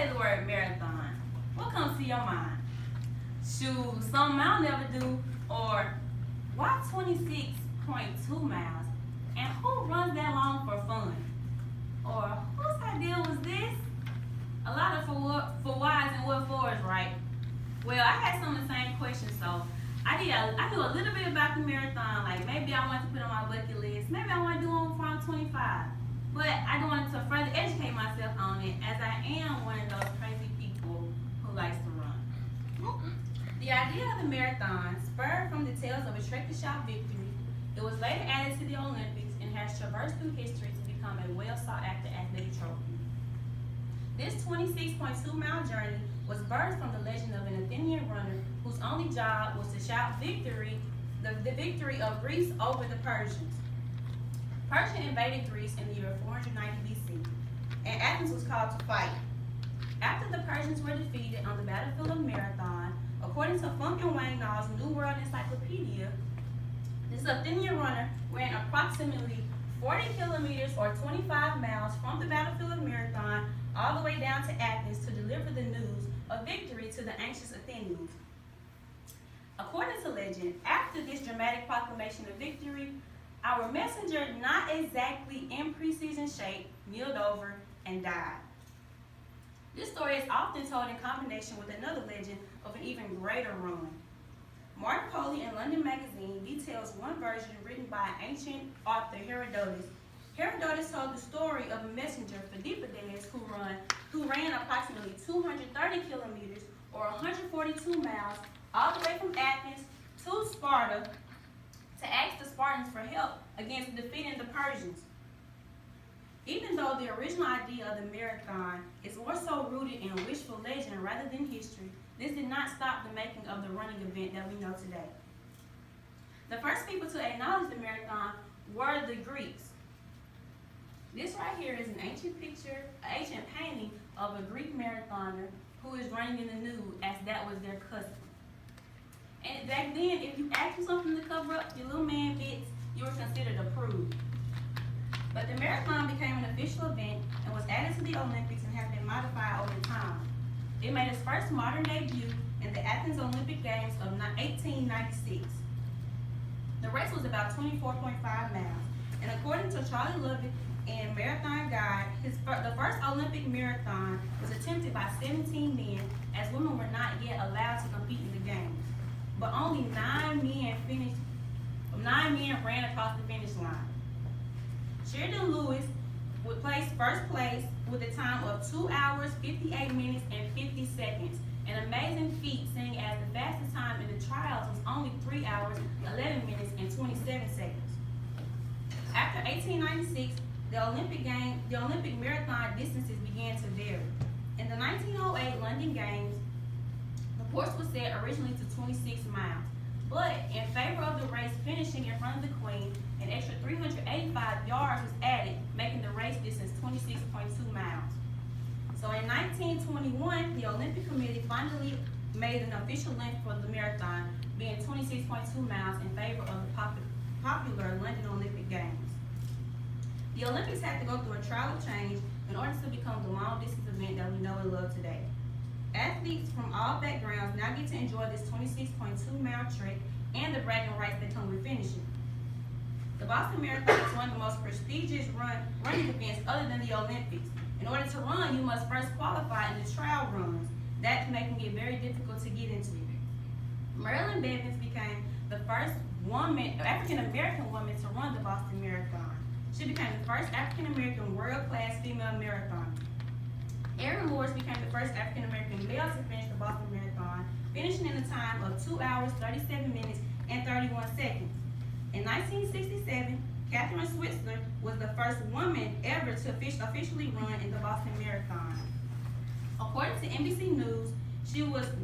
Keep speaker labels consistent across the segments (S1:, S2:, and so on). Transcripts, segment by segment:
S1: the word marathon, what comes to your mind? Shoot, something I'll never do, or why 26.2 miles? And who runs that long for fun? Or whose idea was this? A lot of for whys and what fors, right? Well, I had some of the same questions, so I knew a little bit about the marathon. Like maybe I wanted to put on my bucket list. Maybe I want to do one before I'm 25. But I wanted to further educate myself on it, as I am one of those crazy people who likes to run. The idea of the marathon spurred from the tales of a Trek-to-Shout victory. It was later added to the Olympics and has traversed through history to become a well sought after athletic trophy. This 26.2-mile journey was birthed from the legend of an Athenian runner whose only job was to shout victory, the victory of Greece over the Persians. Persia invaded Greece in the year 490 BC, and Athens was called to fight. After the Persians were defeated on the battlefield of Marathon, according to Funk and Wagnall's New World Encyclopedia, this Athenian runner ran approximately 40 kilometers or 25 miles from the battlefield of Marathon all the way down to Athens to deliver the news of victory to the anxious Athenians. According to legend, after this dramatic proclamation of victory, our messenger, not exactly in preseason shape, kneeled over and died. This story is often told in combination with another legend of an even greater run. Mark Poley in London Magazine details one version written by ancient author Herodotus. Herodotus told the story of a messenger, Phidippides, who ran approximately 230 kilometers or 142 miles all the way from Athens to Sparta to ask the Spartans for help against defeating the Persians. Even though the original idea of the marathon is more so rooted in wishful legend rather than history, this did not stop the making of the running event that we know today. The first people to acknowledge the marathon were the Greeks. This right here is an ancient picture, an ancient painting of a Greek marathoner who is running in the nude, as that was their custom. And back then, if you asked for something to cover up your little man bits, you were considered approved. But the marathon became an official event and was added to the Olympics and has been modified over time. It made its first modern debut in the Athens Olympic Games of 1896. The race was about 24.5 miles, and according to Charlie Lubbock and Marathon Guide, the first Olympic marathon was attempted by 17 men, as women were not yet allowed to compete in the games. But only 9 men ran across the finish line. Sheridan Lewis would place first place with a time of 2 hours, 58 minutes, and 50 seconds. An amazing feat, seeing as the fastest time in the trials was only 3 hours, 11 minutes, and 27 seconds. After 1896, the Olympic marathon distances began to vary. In the 1908 London Games, the course was set originally to 26 miles, but in favor of the race finishing in front of the Queen, an extra 385 yards was added, making the race distance 26.2 miles. So in 1921, the Olympic Committee finally made an official length for the marathon, being 26.2 miles in favor of the popular London Olympic Games. The Olympics had to go through a trial of change in order to become the long-distance event that we know and love today. Athletes from all backgrounds now get to enjoy this 26.2-mile trek and the bragging rights that come with finishing. The Boston Marathon is one of the most prestigious running events other than the Olympics. In order to run, you must first qualify in the trial runs, that's making it very difficult to get into it. Marilyn Bevins became the first African-American woman to run the Boston Marathon. She became the first African-American world-class female marathoner. Aaron Morris became the first African-American male to finish the Boston Marathon, finishing in a time of 2 hours, 37 minutes, and 31 seconds. In 1967, Catherine Switzer was the first woman ever to officially run in the Boston Marathon. According to NBC News,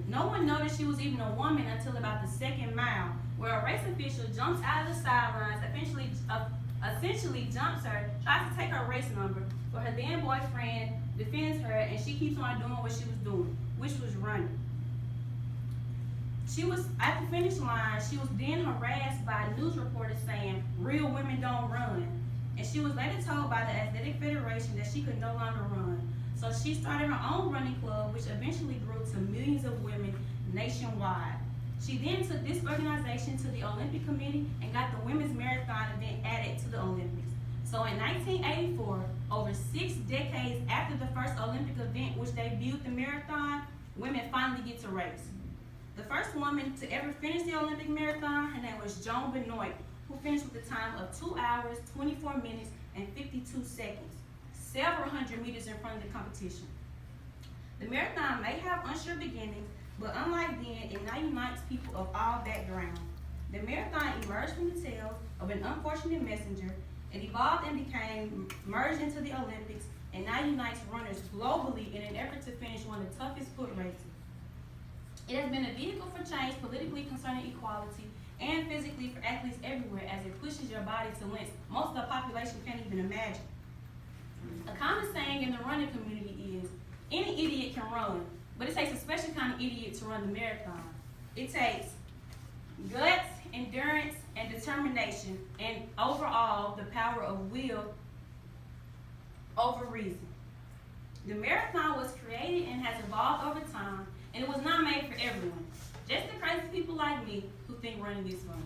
S1: no one noticed she was even a woman until about the second mile, where a race official jumps out of the sidelines, essentially jumps her, tries to take her race number, but her then boyfriend defends her, and she keeps on doing what she was doing, which was running. She was at the finish line. She was then harassed by news reporters saying, "Real women don't run." And she was later told by the Athletic Federation that she could no longer run. So She started her own running club, which eventually grew to millions of women nationwide. She then took this organization to the Olympic Committee and got the women's marathon event added to the Olympics. So in 1984, over 6 decades after the first Olympic event, which debuted the marathon, women finally get to race. The first woman to ever finish the Olympic marathon, her name was Joan Benoit, who finished with a time of 2 hours, 24 minutes, and 52 seconds, several hundred meters in front of the competition. The marathon may have unsure beginnings, but unlike then, it now unites people of all backgrounds. The marathon emerged from the tales of an unfortunate messenger. It evolved and became merged into the Olympics, and now unites runners globally in an effort to finish one of the toughest foot races. It has been a vehicle for change politically concerning equality and physically for athletes everywhere, as it pushes your body to lengths most of the population can't even imagine. A common saying in the running community is, any idiot can run, but it takes a special kind of idiot to run the marathon. It takes guts, endurance, and determination, and overall, the power of will over reason. The marathon was created and has evolved over time, and it was not made for everyone. Just the crazy people like me who think running is fun.